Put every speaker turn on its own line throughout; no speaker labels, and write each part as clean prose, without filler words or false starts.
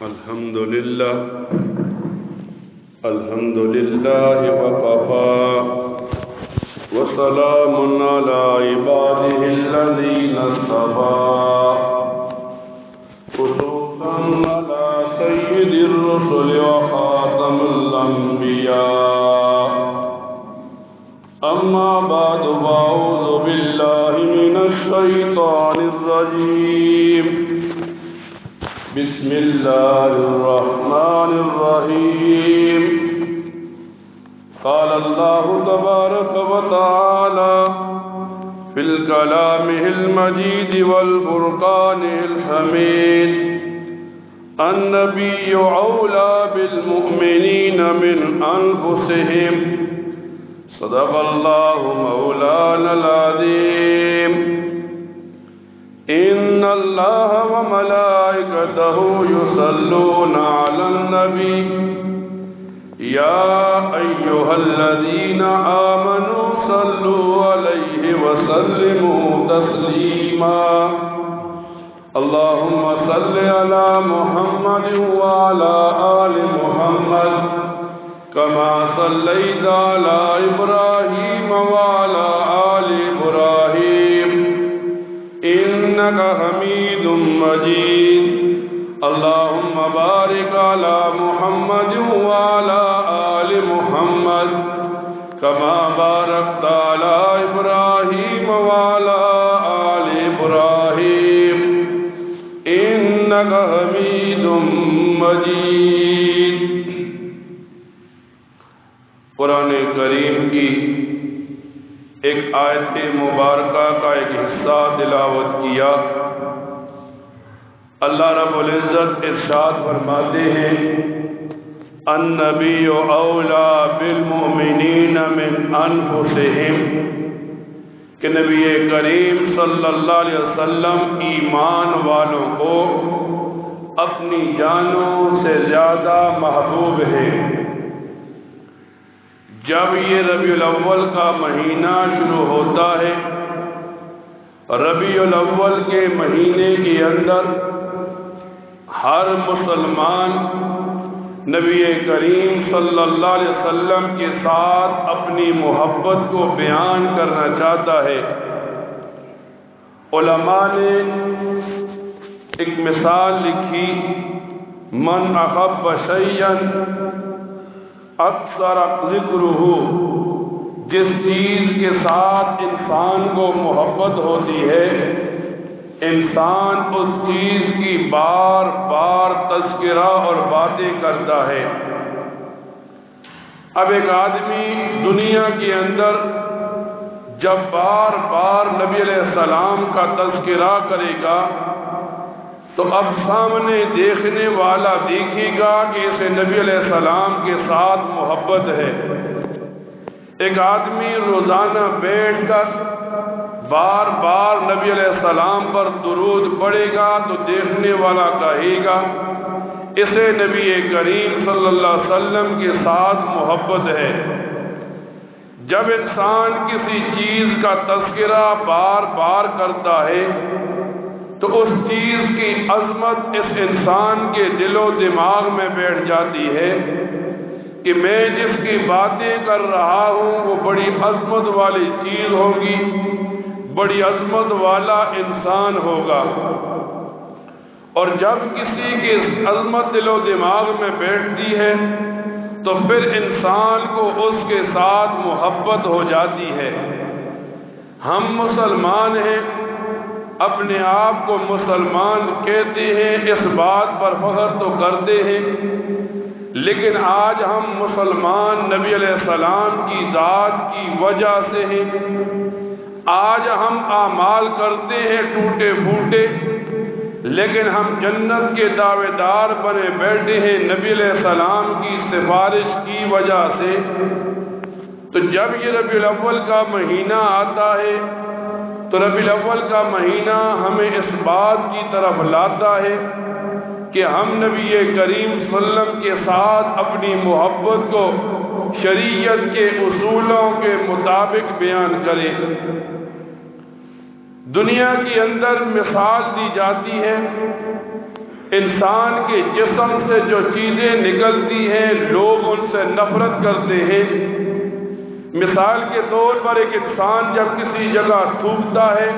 الحمد لله وكفى وسلام على عباده الذين اصطفى خصوصا على سيد الرسل وخاتم الأنبياء أما بعد فأعوذ بالله من الشيطان الرجيم بسم الله الرحمن الرحيم قال الله تبارك وتعالى في الكلام المجيد والفرقان الحميد النبي أولى بالمؤمنين من أنفسهم صدق الله مولانا العظيم إن الله وملائكته يصلون على النبي يا أيها الذين آمنوا صلوا عليه وسلموا تسليما اللهم صل على محمد وعلى آل محمد كما صليت على إبراهيم وعلى آل إبراهيم إنك حميد مجيد اللهم بارك على محمد وعلى آل محمد كما باركت على إبراهيم وعلى آل إبراهيم إنك حميد مجيد قرآن کریم کی ایک آیت مبارکہ کا ایک حصہ تلاوت کیا۔ اللہ رب العزت ارشاد فرماتے ہیں النبی اولا بالمؤمنین من انفسہم کہ نبی کریم صلی اللہ علیہ وسلم ایمان والوں کو اپنی جانوں سے زیادہ محبوب ہے۔ جب یہ ربیع الاول کا مہینہ شروع ہوتا ہے، ربیع الاول کے مہینے کے اندر ہر مسلمان نبی کریم صلی اللہ علیہ وسلم کے ساتھ اپنی محبت کو بیان کرنا چاہتا ہے۔ علماء نے ایک مثال لکھی من احب شیئا اکثر ذکرہ، جس چیز کے ساتھ انسان کو محبت ہوتی ہے انسان اس چیز کی بار بار تذکرہ اور باتیں کرتا ہے۔ اب ایک آدمی دنیا کے اندر جب بار بار نبی علیہ السلام کا تذکرہ کرے گا تو اب سامنے دیکھنے والا دیکھے گا کہ اسے نبی علیہ السلام کے ساتھ محبت ہے۔ ایک آدمی روزانہ بیٹھ کر بار بار نبی علیہ السلام پر درود پڑھے گا تو دیکھنے والا کہے گا اسے نبی کریم صلی اللہ علیہ وسلم کے ساتھ محبت ہے۔ جب انسان کسی چیز کا تذکرہ بار بار کرتا ہے تو اس چیز کی عظمت اس انسان کے دل و دماغ میں بیٹھ جاتی ہے کہ میں جس کی باتیں کر رہا ہوں وہ بڑی عظمت والی چیز ہوگی، بڑی عظمت والا انسان ہوگا۔ اور جب کسی کی عظمت دل و دماغ میں بیٹھتی ہے تو پھر انسان کو اس کے ساتھ محبت ہو جاتی ہے۔ ہم مسلمان ہیں، اپنے آپ کو مسلمان کہتے ہیں، اس بات پر فخر تو کرتے ہیں، لیکن آج ہم مسلمان نبی علیہ السلام کی ذات کی وجہ سے ہیں۔ آج ہم اعمال کرتے ہیں ٹوٹے پھوٹے، لیکن ہم جنت کے دعوے دار بنے بیٹھے ہیں نبی علیہ السلام کی سفارش کی وجہ سے۔ تو جب یہ ربیع الاول کا مہینہ آتا ہے تو ربیع الاول کا مہینہ ہمیں اس بات کی طرف لاتا ہے کہ ہم نبی کریم صلی اللہ علیہ وسلم کے ساتھ اپنی محبت کو شریعت کے اصولوں کے مطابق بیان کریں۔ دنیا کے اندر مثال دی جاتی ہے انسان کے جسم سے جو چیزیں نکلتی ہیں لوگ ان سے نفرت کرتے ہیں۔ مثال کے طور پر ایک انسان جب کسی جگہ تھوکتا ہے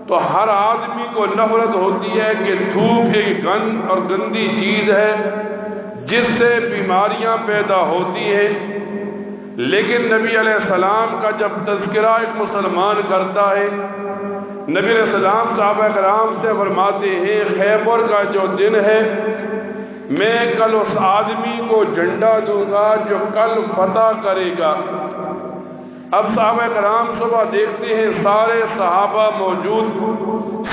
تو ہر آدمی کو نفرت ہوتی ہے کہ تھوک ایک گند اور گندی چیز ہے جس سے بیماریاں پیدا ہوتی ہیں۔ لیکن نبی علیہ السلام کا جب تذکرہ ایک مسلمان کرتا ہے، نبی علیہ السلام صحابہ کرام سے فرماتے ہیں خیبر کا جو دن ہے میں کل اس آدمی کو جھنڈا دوں گا جو کل فتح کرے گا۔ اب صحابہ کرام صبح دیکھتے ہیں سارے صحابہ موجود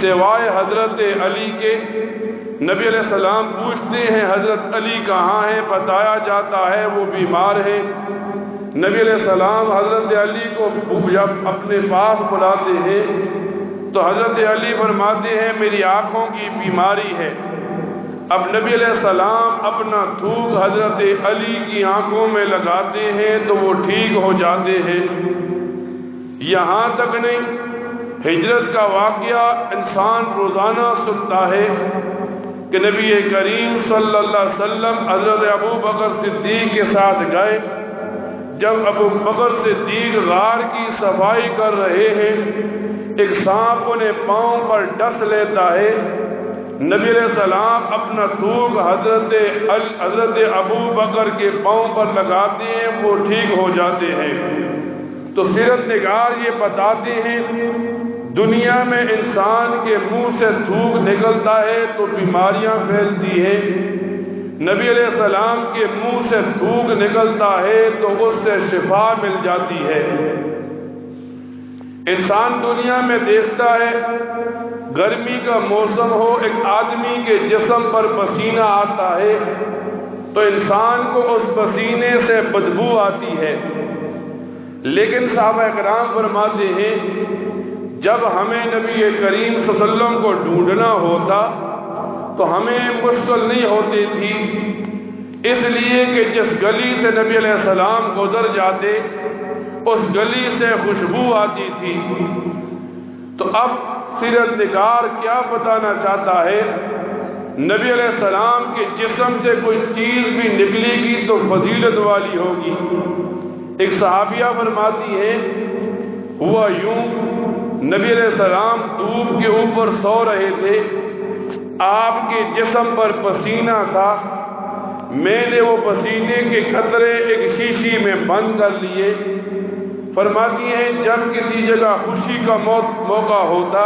سوائے حضرت علی کے۔ نبی علیہ السلام پوچھتے ہیں حضرت علی کہاں ہیں؟ بتایا جاتا ہے وہ بیمار ہیں۔ نبی علیہ السلام حضرت علی کو جب اپنے پاس بلاتے ہیں تو حضرت علی فرماتے ہیں میری آنکھوں کی بیماری ہے۔ اب نبی علیہ السلام اپنا تھوک حضرت علی کی آنکھوں میں لگاتے ہیں تو وہ ٹھیک ہو جاتے ہیں۔ یہاں تک نہیں، ہجرت کا واقعہ انسان روزانہ سنتا ہے کہ نبی کریم صلی اللہ علیہ وسلم حضرت ابو بکر صدیق کے ساتھ گئے۔ جب ابو بکر صدیق غار کی صفائی کر رہے ہیں، ایک سانپ انہیں پاؤں پر ڈس لیتا ہے۔ نبی علیہ السلام اپنا تھوک حضرت ابو بکر کے پاؤں پر لگاتے ہیں، وہ ٹھیک ہو جاتے ہیں۔ تو سیرت نگار یہ بتاتے ہیں دنیا میں انسان کے منہ سے تھوک نکلتا ہے تو بیماریاں پھیلتی ہیں۔ نبی علیہ السلام کے منہ سے تھوک نکلتا ہے تو اس سے شفا مل جاتی ہے۔ انسان دنیا میں دیکھتا ہے گرمی کا موسم ہو، ایک آدمی کے جسم پر پسینہ آتا ہے تو انسان کو اس پسینے سے بدبو آتی ہے۔ لیکن صحابہ کرام فرماتے ہیں جب ہمیں نبی کریم صلی اللہ علیہ وسلم کو ڈھونڈنا ہوتا تو ہمیں مشکل نہیں ہوتی تھی، اس لیے کہ جس گلی سے نبی علیہ السلام گزر جاتے اس گلی سے خوشبو آتی تھی۔ تو اب سیرت نگار کیا بتانا چاہتا ہے؟ نبی علیہ السلام کے جسم سے کوئی چیز بھی نکلے گی تو فضیلت والی ہوگی۔ ایک صحابیہ فرماتی ہے ہوا یوں، نبی علیہ السلام دھوپ کے اوپر سو رہے تھے، آپ کے جسم پر پسینہ تھا، میں نے وہ پسینے کے قطرے ایک شیشی میں بند کر لیے۔ فرماتی ہیں جب کسی جگہ خوشی کا موقع ہوتا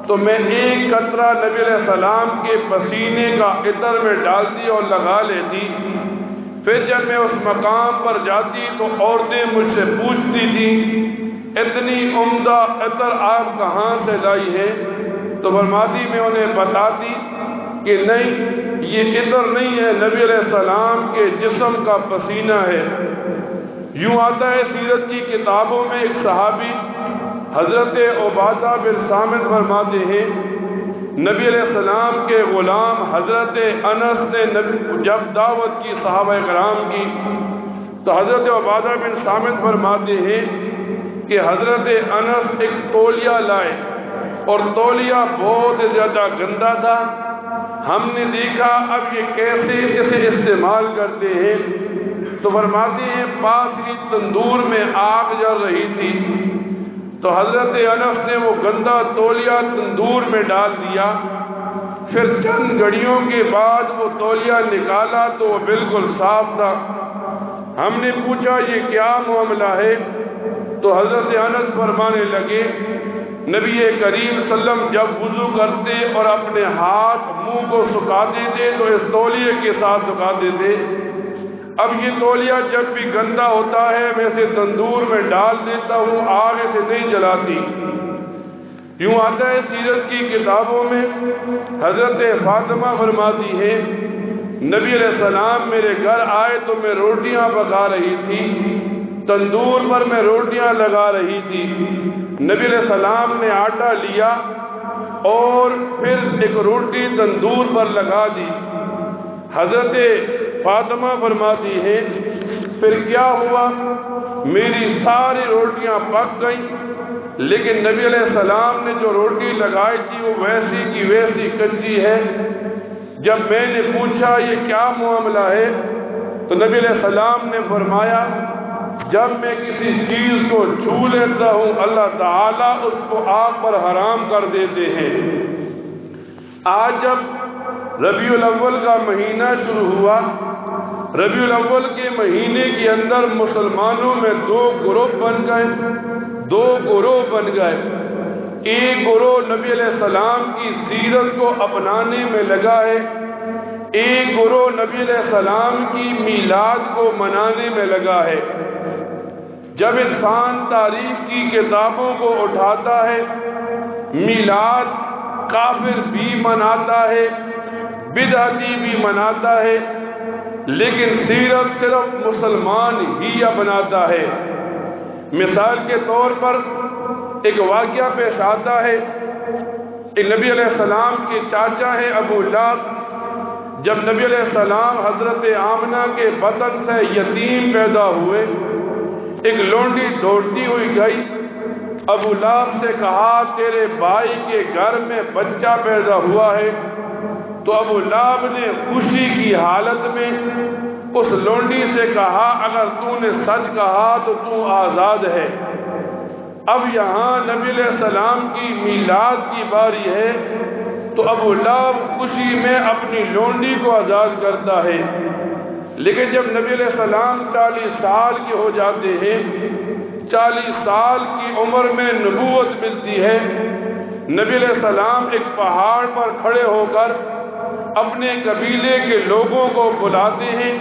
تو میں ایک قطرہ نبی علیہ السلام کے پسینے کا عطر میں ڈالتی اور لگا لیتی۔ پھر جب میں اس مقام پر جاتی تو عورتیں مجھ سے پوچھتی تھیں اتنی عمدہ عطر آپ کہاں سے لائی ہے؟ تو فرماتی میں انہیں بتاتی کہ نہیں یہ عطر نہیں ہے، نبی علیہ السلام کے جسم کا پسینہ ہے۔ یوں آتا ہے سیرت کی کتابوں میں ایک صحابی حضرت عبادہ بن صامت فرماتے ہیں نبی علیہ السلام کے غلام حضرت انس نے جب دعوت کی صحابہ کرام کی تو حضرت عبادہ بن صامت فرماتے ہیں کہ حضرت انس ایک تولیہ لائے اور تولیہ بہت زیادہ گندا تھا۔ ہم نے دیکھا اب یہ کیسے اسے استعمال کرتے ہیں، تو فرماتے ہیں پاس ہی تندور میں آگ جل رہی تھی تو حضرت انس نے وہ گندا تولیہ تندور میں ڈال دیا۔ پھر چند گھڑیوں کے بعد وہ تولیہ نکالا تو وہ بالکل صاف تھا۔ ہم نے پوچھا یہ کیا معاملہ ہے؟ تو حضرت انس فرمانے لگے نبی کریم صلی اللہ علیہ وسلم جب وضو کرتے اور اپنے ہاتھ منہ کو سکھاتے تھے تو اس تولیے کے ساتھ سکھاتے تھے۔ اب یہ تولیہ جب بھی گندا ہوتا ہے میں اسے تندور میں ڈال دیتا ہوں، آگ اسے نہیں جلاتی۔ یوں آتا ہے سیرت کی کتابوں میں حضرت فاطمہ فرماتی ہے نبی علیہ السلام میرے گھر آئے تو میں روٹیاں پکا رہی تھی، تندور پر میں روٹیاں لگا رہی تھی۔ نبی علیہ السلام نے آٹا لیا اور پھر ایک روٹی تندور پر لگا دی۔ حضرت فاطمہ فرماتی ہے پھر کیا ہوا، میری ساری روٹیاں پک گئیں، لیکن نبی علیہ السلام نے جو روٹی لگائی تھی وہ ویسی کی ویسی کچی ہے۔ جب میں نے پوچھا یہ کیا معاملہ ہے تو نبی علیہ السلام نے فرمایا جب میں کسی چیز کو چھو لیتا ہوں اللہ تعالیٰ اس کو آگ پر حرام کر دیتے ہیں۔ آج جب ربیع الاول کا مہینہ شروع ہوا، ربیع الاول کے مہینے کے اندر مسلمانوں میں دو گروہ بن گئے۔ ایک گروہ نبی علیہ السلام کی سیرت کو اپنانے میں لگا ہے، ایک گروہ نبی علیہ السلام کی میلاد کو منانے میں لگا ہے۔ جب انسان تاریخ کی کتابوں کو اٹھاتا ہے، میلاد کافر بھی مناتا ہے، بدعتی بھی مناتا ہے، لیکن سیرت صرف مسلمان ہی اپناتا ہے۔ مثال کے طور پر ایک واقعہ پیش آتا ہے، کہ نبی علیہ السلام کے چاچا ہیں ابو لہب، جب نبی علیہ السلام حضرت آمنہ کے بطن سے یتیم پیدا ہوئے، ایک لونڈی دوڑتی ہوئی گئی، ابو لہب سے کہا تیرے بھائی کے گھر میں بچہ پیدا ہوا ہے، تو ابو لہب نے خوشی کی حالت میں اس لونڈی سے کہا اگر تو نے سچ کہا تو تو آزاد ہے۔ اب یہاں نبی علیہ السلام کی میلاد کی باری ہے تو ابو لہب خوشی میں اپنی لونڈی کو آزاد کرتا ہے، لیکن جب نبی علیہ السلام 40 سال کے ہو جاتے ہیں، 40 سال کی عمر میں نبوت ملتی ہے، نبی علیہ السلام ایک پہاڑ پر کھڑے ہو کر اپنے قبیلے کے لوگوں کو بلاتے ہیں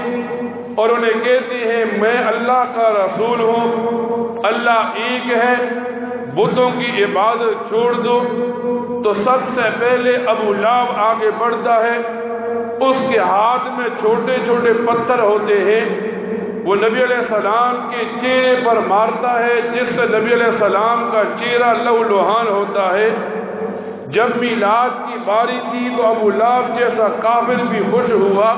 اور انہیں کہتے ہیں میں اللہ کا رسول ہوں، اللہ ایک ہے، بتوں کی عبادت چھوڑ دو۔ تو سب سے پہلے ابو لہب آگے بڑھتا ہے، اس کے ہاتھ میں چھوٹے چھوٹے پتھر ہوتے ہیں، وہ نبی علیہ السلام کے چہرے پر مارتا ہے، جس سے نبی علیہ السلام کا چہرہ لہو لہان ہوتا ہے۔ جب میلاد کی باری تھی تو ابو لہب جیسا کافر بھی خوش ہوا،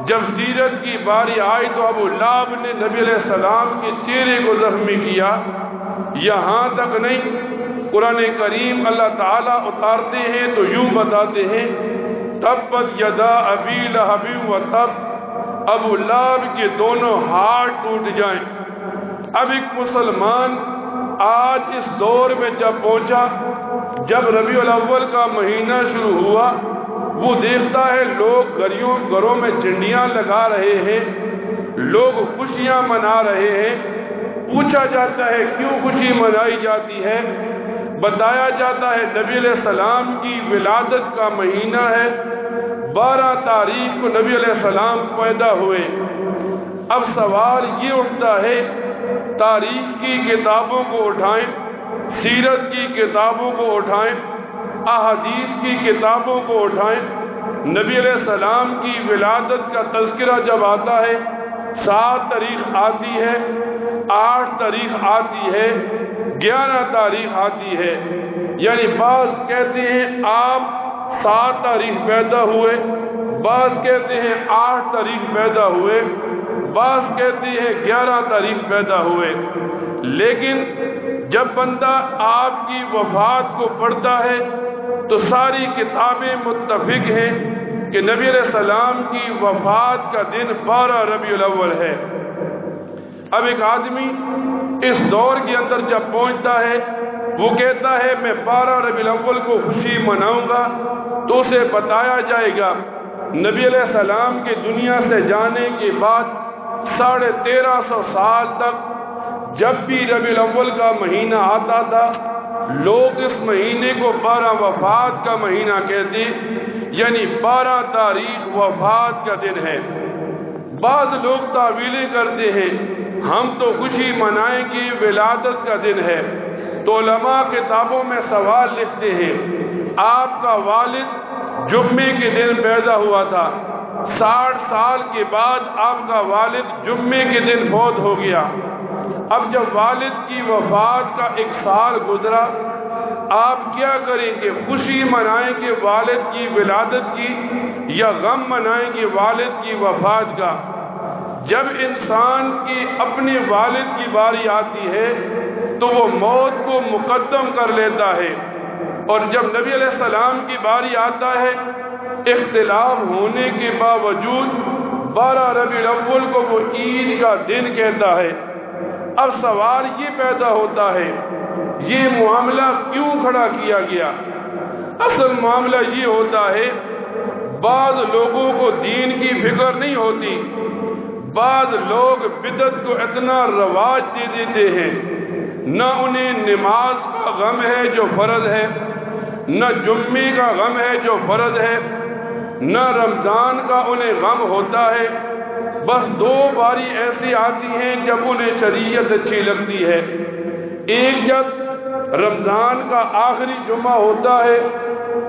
جب سیرت کی باری آئی تو ابو لہب نے نبی علیہ السلام کے چہرے کو زخمی کیا۔ یہاں تک نہیں، قرآن کریم اللہ تعالیٰ اتارتے ہیں تو یوں بتاتے ہیں تبت یدا ابی لہب و تب، ابو لہب کے دونوں ہاتھ ٹوٹ جائیں۔ اب ایک مسلمان آج اس دور میں جب پہنچا، جب ربیع الاول کا مہینہ شروع ہوا، وہ دیکھتا ہے لوگ گھروں میں جھنڈیاں لگا رہے ہیں، لوگ خوشیاں منا رہے ہیں۔ پوچھا جاتا ہے کیوں خوشی منائی جاتی ہے؟ بتایا جاتا ہے نبی علیہ السلام کی ولادت کا مہینہ ہے، 12 تاریخ کو نبی علیہ السلام پیدا ہوئے۔ اب سوال یہ اٹھتا ہے، تاریخ کی کتابوں کو اٹھائیں، سیرت کی کتابوں کو اٹھائیں، احادیث کی کتابوں کو اٹھائیں، نبی علیہ السلام کی ولادت کا تذکرہ جب آتا ہے، 7 تاریخ آتی ہے، 8 تاریخ آتی ہے، 11 تاریخ آتی ہے، یعنی بعض کہتے ہیں آپ 7 تاریخ پیدا ہوئے، بعض کہتے ہیں 8 تاریخ پیدا ہوئے، بعض کہتے ہیں 11 تاریخ پیدا ہوئے۔ لیکن جب بندہ آپ کی وفات کو پڑھتا ہے تو ساری کتابیں متفق ہیں کہ نبی علیہ السلام کی وفات کا دن 12 ربیع الاول ہے۔ اب ایک آدمی اس دور کے اندر جب پہنچتا ہے، وہ کہتا ہے میں 12 ربیع الاول کو خوشی مناؤں گا، تو اسے بتایا جائے گا نبی علیہ السلام کے دنیا سے جانے کے بعد 1350 سال تک جب بھی ربیع الاول کا مہینہ آتا تھا، لوگ اس مہینے کو 12 وفات کا مہینہ کہتے، یعنی 12 تاریخ وفات کا دن ہے۔ بعض لوگ تعویلیں کرتے ہیں ہم تو خوشی منائیں گے ولادت کا دن ہے، تو علماء کتابوں میں سوال لکھتے ہیں آپ کا والد جمعے کے دن پیدا ہوا تھا، 60 سال کے بعد آپ کا والد جمعے کے دن فوت ہو گیا۔ اب جب والد کی وفات کا 1 سال گزرا، آپ کیا کریں گے؟ خوشی منائیں گے والد کی ولادت کی یا غم منائیں گے والد کی وفات کا؟ جب انسان کی اپنے والد کی باری آتی ہے تو وہ موت کو مقدم کر لیتا ہے، اور جب نبی علیہ السلام کی باری آتا ہے اختلاف ہونے کے باوجود 12 ربیع الاول کو وہ عید کا دن کہتا ہے۔ اب سوال یہ پیدا ہوتا ہے یہ معاملہ کیوں کھڑا کیا گیا؟ اصل معاملہ یہ ہوتا ہے بعض لوگوں کو دین کی فکر نہیں ہوتی، بعض لوگ بدعت کو اتنا رواج دے دیتے ہیں، نہ انہیں نماز کا غم ہے جو فرض ہے، نہ جمعے کا غم ہے جو فرض ہے، نہ رمضان کا انہیں غم ہوتا ہے، بس 2 باری ایسی آتی ہیں جب انہیں شریعت اچھی لگتی ہے۔ ایک جب رمضان کا آخری جمعہ ہوتا ہے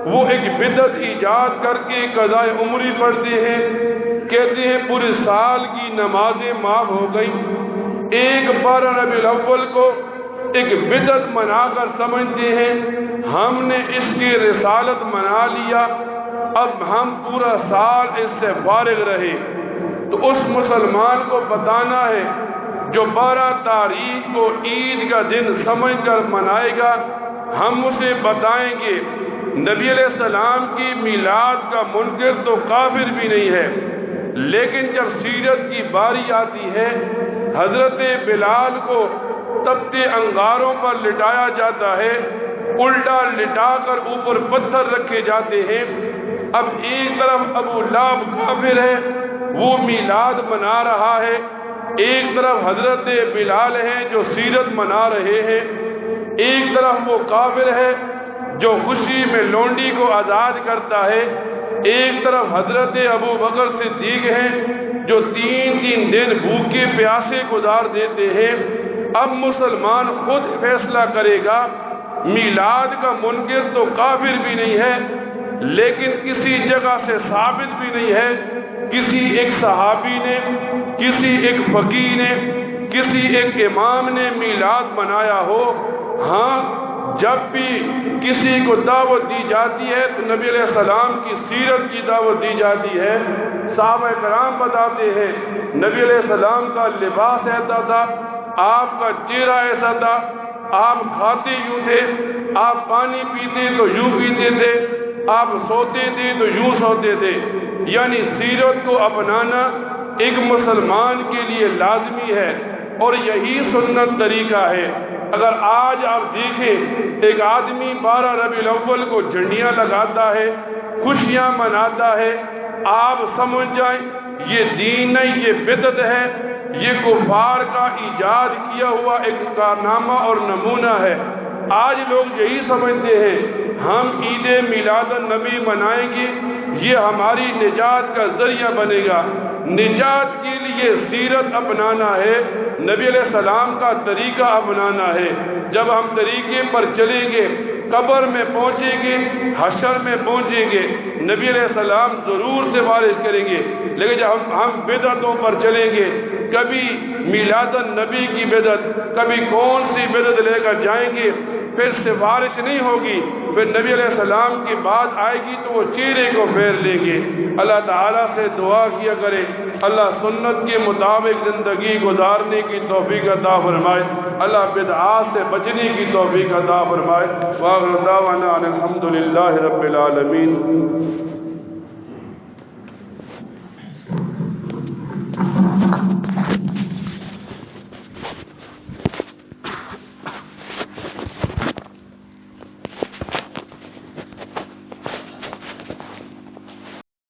وہ ایک بدعت ایجاد کر کے قضاء عمری پڑھتے ہیں، کہتے ہیں پورے سال کی نمازیں معاف ہو گئی۔ ایک 12 ربیع الاول کو ایک بدعت منا کر سمجھتے ہیں ہم نے اس کی رسالت منا لیا، اب ہم پورا سال اس سے فارغ رہے۔ تو اس مسلمان کو بتانا ہے جو 12 تاریخ کو عید کا دن سمجھ کر منائے گا، ہم اسے بتائیں گے نبی علیہ السلام کی میلاد کا منکر تو کافر بھی نہیں ہے، لیکن جب سیرت کی باری آتی ہے حضرت بلال کو تپتے انگاروں پر لٹایا جاتا ہے، الٹا لٹا کر اوپر پتھر رکھے جاتے ہیں۔ اب ایک طرف ابو لہب کافر ہے وہ میلاد منا رہا ہے، ایک طرف حضرت بلال ہیں جو سیرت منا رہے ہیں، ایک طرف وہ کافر ہے جو خوشی میں لونڈی کو آزاد کرتا ہے، ایک طرف حضرت ابو بکر صدیق ہیں جو 3 دن بھوکے پیاسے گزار دیتے ہیں۔ اب مسلمان خود فیصلہ کرے گا، میلاد کا منکر تو کافر بھی نہیں ہے لیکن کسی جگہ سے ثابت بھی نہیں ہے، کسی ایک صحابی نے، کسی ایک فقیہ نے، کسی ایک امام نے میلاد منایا ہو۔ ہاں جب بھی کسی کو دعوت دی جاتی ہے تو نبی علیہ السلام کی سیرت کی دعوت دی جاتی ہے۔ صحابہ کرام بتاتے ہیں نبی علیہ السلام کا لباس ایسا تھا، آپ کا چہرہ ایسا تھا، آپ کھاتے یوں تھے، آپ پانی پیتے تو یوں پیتے تھے، آپ سوتے تھے تو یوں سوتے تھے۔ یعنی سیرت کو اپنانا ایک مسلمان کے لیے لازمی ہے اور یہی سنت طریقہ ہے۔ اگر آج آپ دیکھیں ایک آدمی 12 ربیع الاول کو جھنڈیاں لگاتا ہے، خوشیاں مناتا ہے، آپ سمجھ جائیں یہ دین نہیں، یہ بدعت ہے، یہ کفار کا ایجاد کیا ہوا ایک کارنامہ اور نمونہ ہے۔ آج لوگ یہی سمجھتے ہیں ہم عید میلاد النبی منائیں گے یہ ہماری نجات کا ذریعہ بنے گا۔ نجات کے لیے سیرت اپنانا ہے، نبی علیہ السلام کا طریقہ اپنانا ہے۔ جب ہم طریقے پر چلیں گے قبر میں پہنچیں گے، حشر میں پہنچیں گے، نبی علیہ السلام ضرور سفارش کریں گے۔ لیکن جب ہم بدعتوں پر چلیں گے، کبھی میلاد النبی کی بدعت، کبھی کون سی بدعت لے کر جائیں گے، پھر سفارش نہیں ہوگی، پھر نبی علیہ السلام کی بات آئے گی تو وہ چہرے کو پھیر لیں گے۔ اللہ تعالیٰ سے دعا کیا کرے اللہ سنت کے مطابق زندگی گزارنے کی توفیق عطا فرمائے، اللہ بدعات سے بچنے کی توفیق عطا فرمائے۔ وآخر دعوانا ان الحمد للہ رب العالمین۔